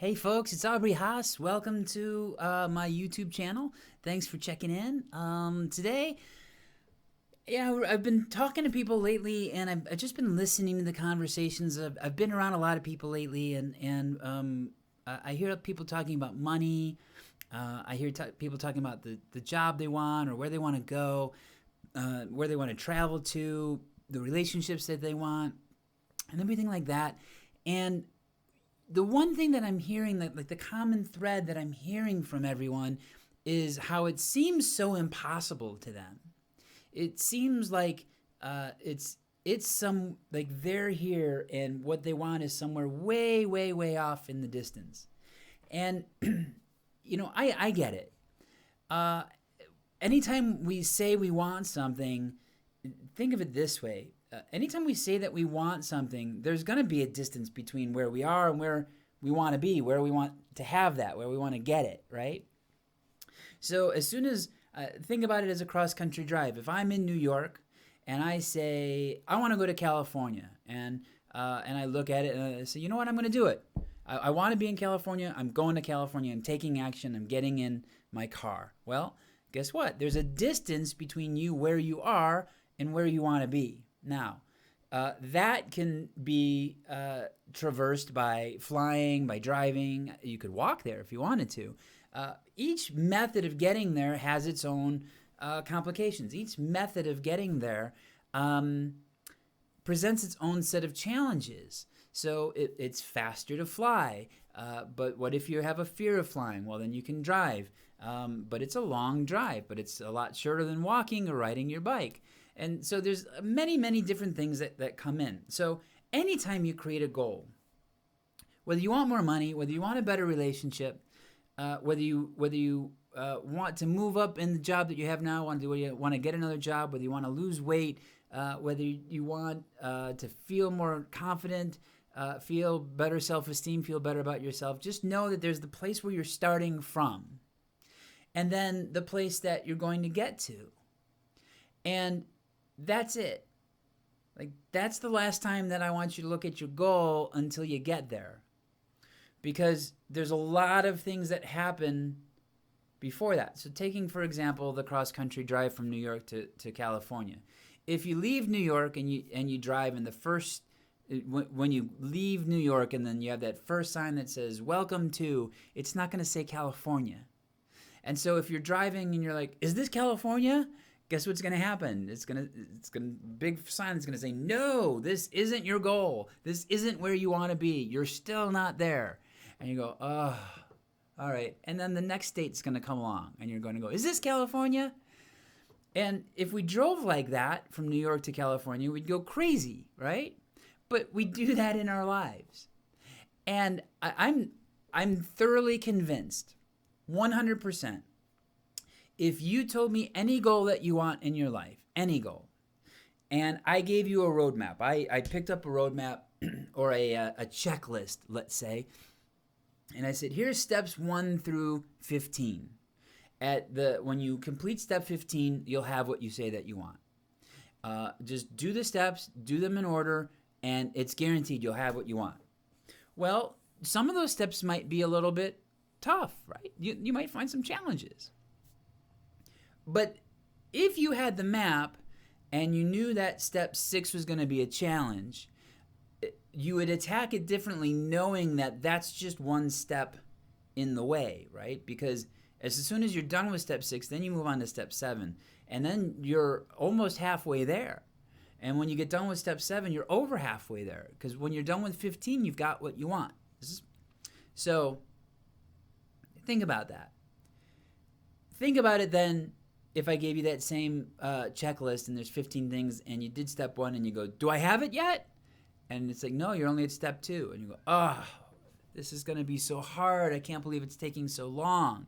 Hey folks, it's Aubrey Haase. Welcome to my YouTube channel. Thanks for checking in. Today, I've been talking to people lately, and I've just been listening to the conversations. I've been around a lot of people lately, and I hear people talking about money. I hear people talking about the job they want or where they want to go, where they want to travel to, the relationships that they want, and everything like that. And the one thing that I'm hearing, that like the common thread that I'm hearing from everyone, is how it seems so impossible to them. It seems like it's some, like, they're here and what they want is somewhere way, way, way off in the distance. And I get it. Anytime we say we want something, think of it this way. Anytime we say that we want something, there's going to be a distance between where we are and where we want to be, where we want to have that, where we want to get it, right? So as soon as, think about it as a cross-country drive. If I'm in New York and I say, I want to go to California, and I look at it and I say, you know what, I'm going to do it. I want to be in California. I'm going to California. I'm taking action. I'm getting in my car. Well, guess what? There's a distance between you, where you are, and where you want to be. Now, that can be traversed by flying, by driving. You could walk there if you wanted to. Each method of getting there has its own complications. Each method of getting there presents its own set of challenges. So it's faster to fly, but what if you have a fear of flying? Well, then you can drive, but it's a long drive, but it's a lot shorter than walking or riding your bike. And so there's many, many different things that come in. So anytime you create a goal, whether you want more money, whether you want a better relationship, whether you want to move up in the job that you have now, whether you want to get another job, whether you want to lose weight, whether you want to feel more confident, feel better self-esteem, feel better about yourself, just know that there's the place where you're starting from, and then the place that you're going to get to. And that's it. Like, that's the last time that I want you to look at your goal until you get there. Because there's a lot of things that happen before that. So taking, for example, the cross-country drive from New York to California. If you leave New York and you drive, and when you leave New York and then you have that first sign that says, welcome to, it's not going to say California. And so if you're driving and you're like, is this California? Guess what's going to happen? It's going to big sign that's going to say, no, this isn't your goal. This isn't where you want to be. You're still not there. And you go, oh, all right. And then the next state's going to come along and you're going to go, is this California? And if we drove like that from New York to California, we'd go crazy, right? But we do that in our lives. And I'm thoroughly convinced, 100%, if you told me any goal that you want in your life, any goal, and I gave you a roadmap, I picked up a roadmap or a checklist, let's say, and I said, here's steps 1 through 15. When you complete step 15, you'll have what you say that you want. Just do the steps, do them in order, and it's guaranteed you'll have what you want. Well, some of those steps might be a little bit tough, right? You might find some challenges. But if you had the map and you knew that step 6 was going to be a challenge, you would attack it differently, knowing that that's just one step in the way, right? Because as soon as you're done with step 6, then you move on to step 7, and then you're almost halfway there. And when you get done with step 7, you're over halfway there, because when you're done with 15, you've got what you want. So think about that. Think about it then. If I gave you that same checklist and there's 15 things and you did step 1 and you go, do I have it yet? And it's like, no, you're only at step 2. And you go, oh, this is going to be so hard. I can't believe it's taking so long.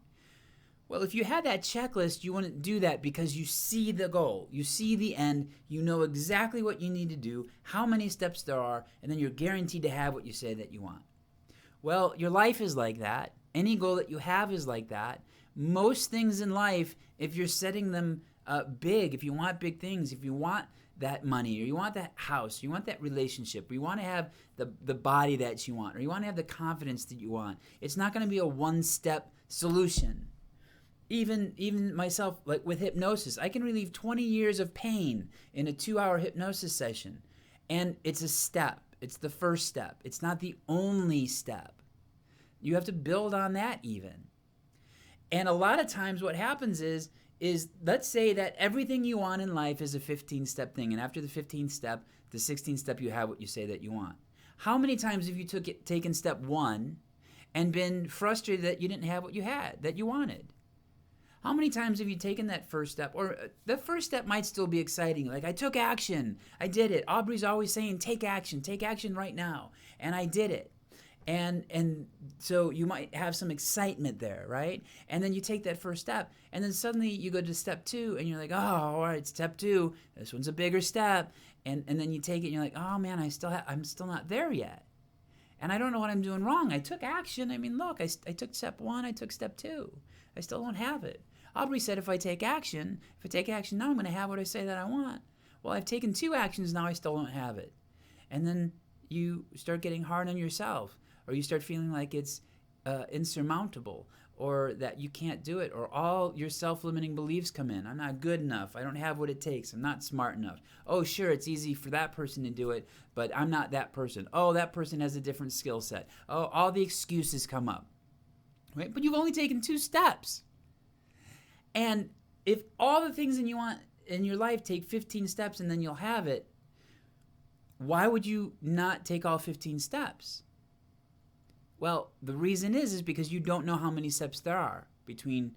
Well, if you had that checklist, you wouldn't do that, because you see the goal. You see the end. You know exactly what you need to do, how many steps there are, and then you're guaranteed to have what you say that you want. Well, your life is like that. Any goal that you have is like that. Most things in life, if you're setting them big, if you want big things, if you want that money, or you want that house, or you want that relationship, or you want to have the body that you want, or you want to have the confidence that you want. It's not going to be a one-step solution. Even myself, like with hypnosis, I can relieve 20 years of pain in a 2-hour hypnosis session. And it's a step. It's the first step. It's not the only step. You have to build on that even. And a lot of times what happens is let's say that everything you want in life is a 15-step thing. And after the 15th step, the 16th step, you have what you say that you want. How many times have you taken step 1 and been frustrated that you didn't have what you had, that you wanted? How many times have you taken that first step? Or the first step might still be exciting. Like, I took action. I did it. Aubrey's always saying, take action right now. And I did it. And so you might have some excitement there, right? And then you take that first step. And then suddenly you go to step 2 and you're like, oh, all right, step 2. This one's a bigger step. And then you take it and you're like, oh, man, I'm still not there yet. And I don't know what I'm doing wrong. I took action. I mean, look, I took step 1. I took step 2. I still don't have it. Aubrey said if I take action now, I'm going to have what I say that I want. Well, I've taken 2 actions, now I still don't have it. And then you start getting hard on yourself, or you start feeling like it's insurmountable, or that you can't do it, or all your self-limiting beliefs come in. I'm not good enough. I don't have what it takes. I'm not smart enough. Oh, sure, it's easy for that person to do it, but I'm not that person. Oh, that person has a different skill set. Oh, all the excuses come up. Right? But you've only taken 2 steps. And if all the things that you want in your life take 15 steps and then you'll have it, why would you not take all 15 steps? Well, the reason is because you don't know how many steps there are between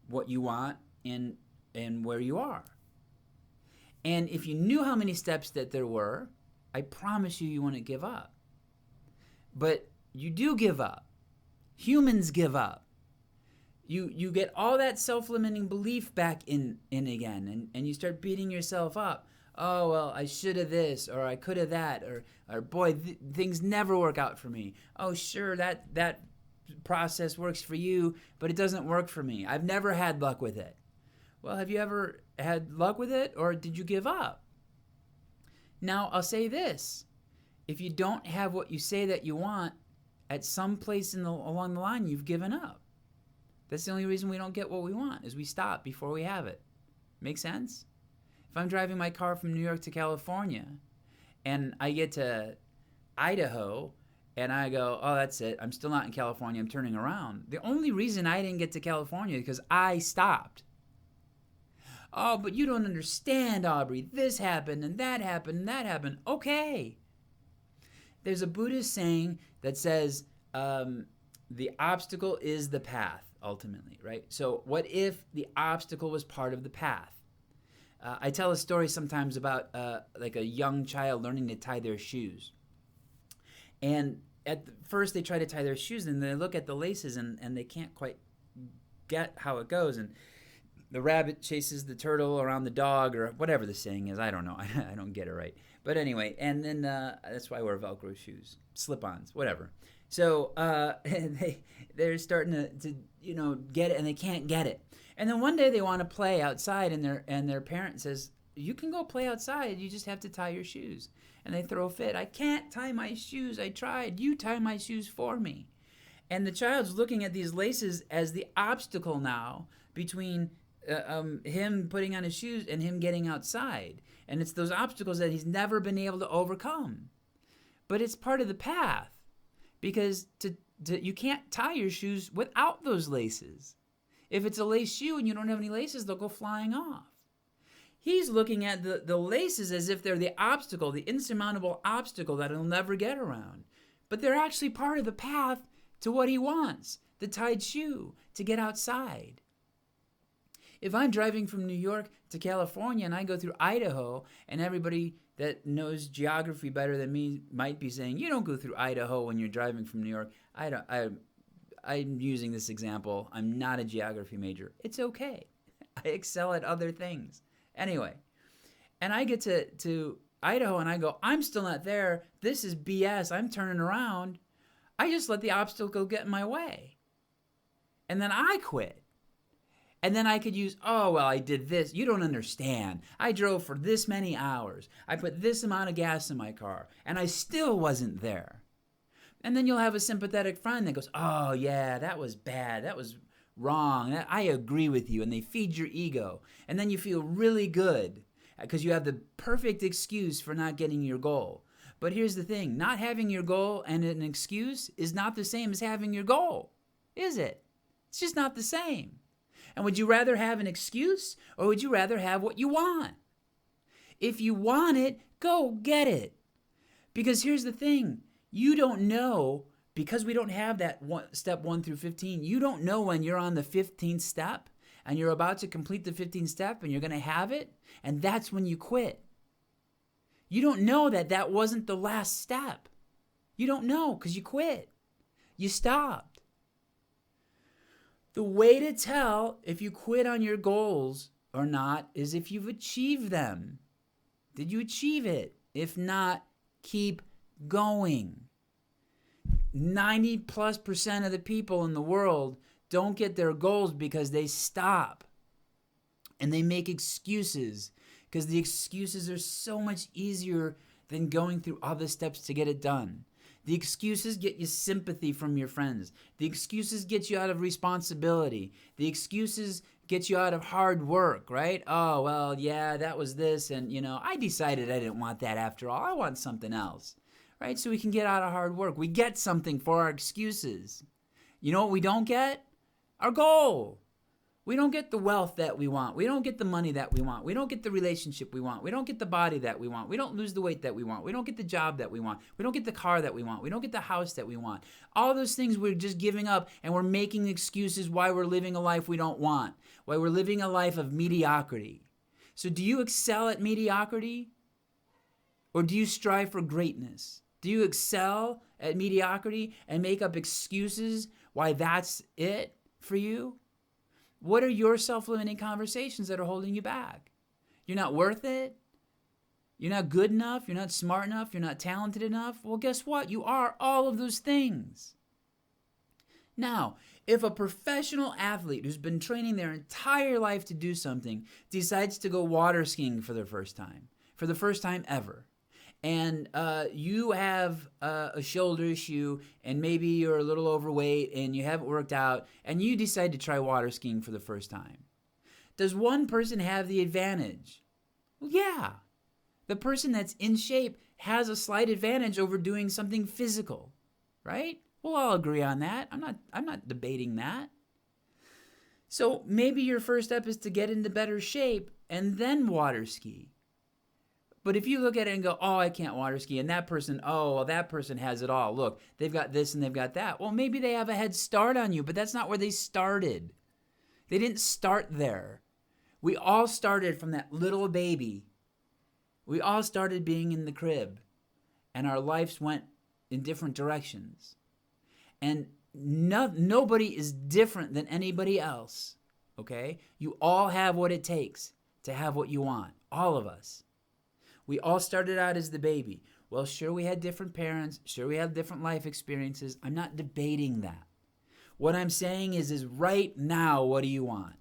what you want and where you are. And if you knew how many steps that there were, I promise you wouldn't give up. But you do give up. Humans give up. You get all that self-limiting belief back in again, and you start beating yourself up. Oh, well, I should have this, or I could have that, or boy, things never work out for me. Oh, sure, that process works for you, but it doesn't work for me. I've never had luck with it. Well, have you ever had luck with it, or did you give up? Now, I'll say this. If you don't have what you say that you want, at some place along the line, you've given up. That's the only reason we don't get what we want, is we stop before we have it. Make sense? If I'm driving my car from New York to California and I get to Idaho and I go, oh, that's it. I'm still not in California. I'm turning around. The only reason I didn't get to California is because I stopped. Oh, but you don't understand, Aubrey. This happened and that happened and that happened. Okay. There's a Buddhist saying that says the obstacle is the path. Ultimately, right? So what if the obstacle was part of the path? I tell a story sometimes about like a young child learning to tie their shoes. And at first they try to tie their shoes and they look at the laces and they can't quite get how it goes. And the rabbit chases the turtle around the dog, or whatever the saying is. I don't know. I don't get it right. But anyway, and then that's why I wear Velcro shoes, slip-ons, whatever. So they're starting to get it, and they can't get it. And then one day they want to play outside, and their parent says, you can go play outside, you just have to tie your shoes. And they throw a fit. I can't tie my shoes. I tried. You tie my shoes for me. And the child's looking at these laces as the obstacle now between him putting on his shoes and him getting outside. And it's those obstacles that he's never been able to overcome. But it's part of the path. Because you can't tie your shoes without those laces. If it's a lace shoe and you don't have any laces, they'll go flying off. He's looking at the laces as if they're the obstacle, the insurmountable obstacle that he'll never get around. But they're actually part of the path to what he wants, the tied shoe, to get outside. If I'm driving from New York to California and I go through Idaho, and everybody that knows geography better than me might be saying, you don't go through Idaho when you're driving from New York. I'm using this example. I'm not a geography major. It's okay. I excel at other things. Anyway, and I get to Idaho and I go, I'm still not there. This is BS. I'm turning around. I just let the obstacle get in my way. And then I quit. And then I could use, oh, well, I did this. You don't understand. I drove for this many hours. I put this amount of gas in my car, and I still wasn't there. And then you'll have a sympathetic friend that goes, oh, yeah, that was bad. That was wrong. I agree with you. And they feed your ego. And then you feel really good because you have the perfect excuse for not getting your goal. But here's the thing. Not having your goal and an excuse is not the same as having your goal, is it? It's just not the same. And would you rather have an excuse or would you rather have what you want? If you want it, go get it. Because here's the thing. You don't know, because we don't have that step 1 through 15, you don't know when you're on the 15th step and you're about to complete the 15th step and you're going to have it, and that's when you quit. You don't know that that wasn't the last step. You don't know because you quit. You stopped. The way to tell if you quit on your goals or not is if you've achieved them. Did you achieve it? If not, keep going. 90+% of the people in the world don't get their goals because they stop and they make excuses, because the excuses are so much easier than going through all the steps to get it done. The excuses get you sympathy from your friends. The excuses get you out of responsibility. The excuses get you out of hard work, right? Oh, well, yeah, that was this, and, I decided I didn't want that after all. I want something else, right? So we can get out of hard work. We get something for our excuses. You know what we don't get? Our goal. We don't get the wealth that we want. We don't get the money that we want. We don't get the relationship we want. We don't get the body that we want. We don't lose the weight that we want. We don't get the job that we want. We don't get the car that we want. We don't get the house that we want. All those things we're just giving up, and we're making excuses why we're living a life we don't want, why we're living a life of mediocrity. So do you excel at mediocrity, or do you strive for greatness? Do you excel at mediocrity and make up excuses why that's it for you? What are your self-limiting conversations that are holding you back? You're not worth it? You're not good enough? You're not smart enough? You're not talented enough? Well, guess what? You are all of those things. Now, if a professional athlete who's been training their entire life to do something decides to go water skiing for the first time ever, and you have a shoulder issue, and maybe you're a little overweight and you haven't worked out, and you decide to try water skiing for the first time. Does one person have the advantage? Well, yeah. The person that's in shape has a slight advantage over doing something physical, right? We'll all agree on that. I'm not debating that. So maybe your first step is to get into better shape and then water ski. But if you look at it and go, oh, I can't water ski, and that person, oh, well, that person has it all. Look, they've got this and they've got that. Well, maybe they have a head start on you, but that's not where they started. They didn't start there. We all started from that little baby. We all started being in the crib, and our lives went in different directions. And nobody is different than anybody else, okay? You all have what it takes to have what you want, all of us. We all started out as the baby. Well, sure, we had different parents. Sure, we had different life experiences. I'm not debating that. What I'm saying is right now, what do you want?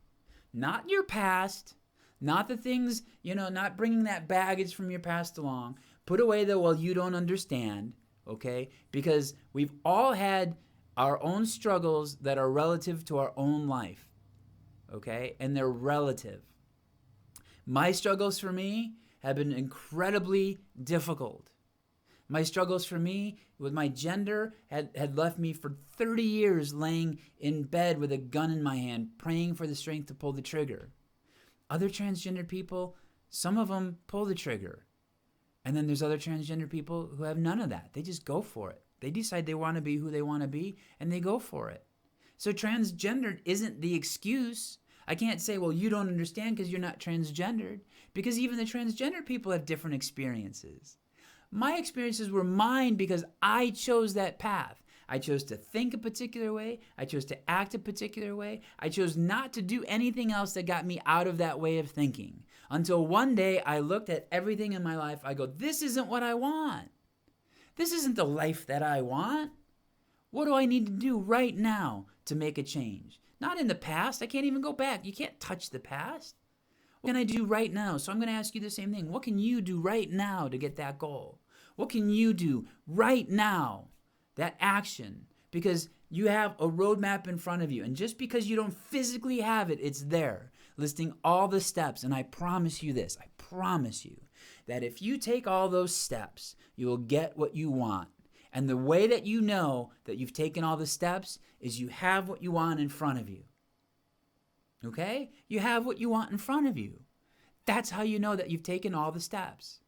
Not your past, not the things, not bringing that baggage from your past along. Put away the, well, you don't understand, okay? Because we've all had our own struggles that are relative to our own life, okay? And they're relative. My struggles for me have been incredibly difficult. My struggles for me with my gender had left me for 30 years laying in bed with a gun in my hand, praying for the strength to pull the trigger. Other transgender people, some of them pull the trigger. And then there's other transgender people who have none of that. They just go for it. They decide they want to be who they want to be, and they go for it. So transgendered isn't the excuse. I can't say, well, you don't understand because you're not transgendered, because even the transgender people have different experiences. My experiences were mine because I chose that path. I chose to think a particular way. I chose to act a particular way. I chose not to do anything else that got me out of that way of thinking. Until one day I looked at everything in my life. I go, this isn't what I want. This isn't the life that I want. What do I need to do right now to make a change? Not in the past. I can't even go back. You can't touch the past. What can I do right now? So I'm going to ask you the same thing. What can you do right now to get that goal? What can you do right now? That action. Because you have a roadmap in front of you. And just because you don't physically have it, it's there, listing all the steps. And I promise you this. I promise you that if you take all those steps, you will get what you want. And the way that you know that you've taken all the steps is you have what you want in front of you. Okay? You have what you want in front of you. That's how you know that you've taken all the steps.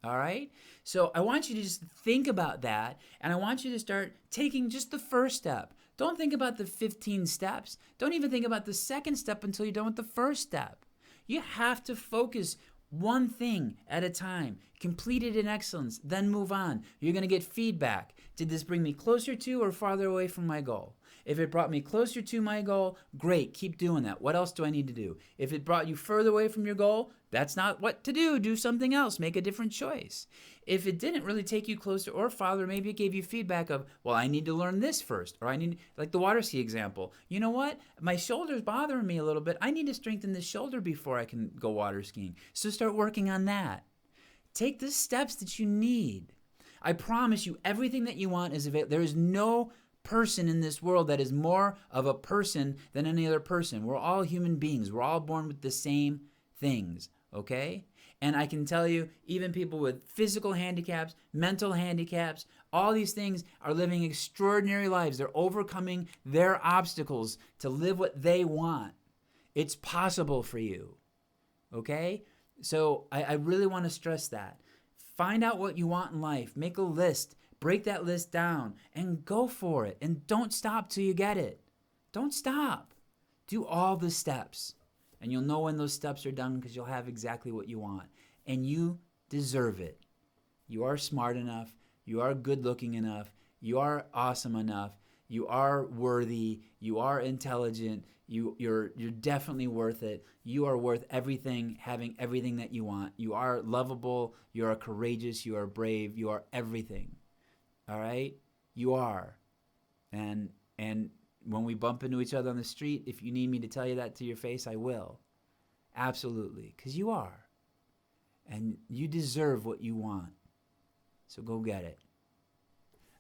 All right? So I want you to just think about that, and I want you to start taking just the first step. Don't think about the 15 steps. Don't even think about the second step until you're done with the first step. You have to focus one thing at a time. Complete it in excellence, then move on. You're going to get feedback. Did this bring me closer to or farther away from my goal? If it brought me closer to my goal, great, keep doing that. What else do I need to do? If it brought you further away from your goal, that's not what to do. Do something else. Make a different choice. If it didn't really take you closer or farther, maybe it gave you feedback of, well, I need to learn this first, or I need, like the water ski example. You know what? My shoulder's bothering me a little bit. I need to strengthen the shoulder before I can go water skiing. So start working on that. Take the steps that you need. I promise you, everything that you want is available. There is no person in this world that is more of a person than any other person. We're all human beings. We're all born with the same things, okay? And I can tell you, even people with physical handicaps, mental handicaps, all these things are living extraordinary lives. They're overcoming their obstacles to live what they want. It's possible for you, okay? So I really want to stress that. Find out what you want in life. Make a list. Break that list down and go for it. And don't stop till you get it. Don't stop. Do all the steps. And you'll know when those steps are done because you'll have exactly what you want. And you deserve it. You are smart enough. You are good looking enough. You are awesome enough. You are worthy. You are intelligent. You're definitely worth it. You are worth everything, having everything that you want. You are lovable. You are courageous. You are brave. You are everything. All right? You are. And when we bump into each other on the street, if you need me to tell you that to your face, I will. Absolutely. Because you are. And you deserve what you want. So go get it.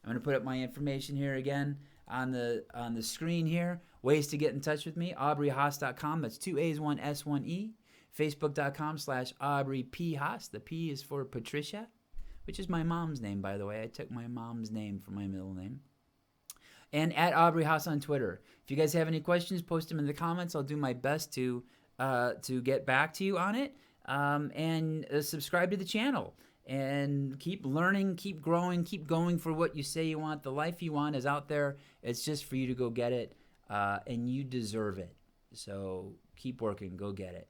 I'm going to put up my information here again on the screen here. Ways to get in touch with me, AubreyHaase.com. That's 2 A's, 1 S, 1 E. Facebook.com/Aubrey P. Haase. The P is for Patricia, which is my mom's name, by the way. I took my mom's name for my middle name. And at Aubrey Haase on Twitter. If you guys have any questions, post them in the comments. I'll do my best to get back to you on it. And subscribe to the channel. And keep learning, keep growing, keep going for what you say you want. The life you want is out there. It's just for you to go get it. And you deserve it. So keep working. Go get it.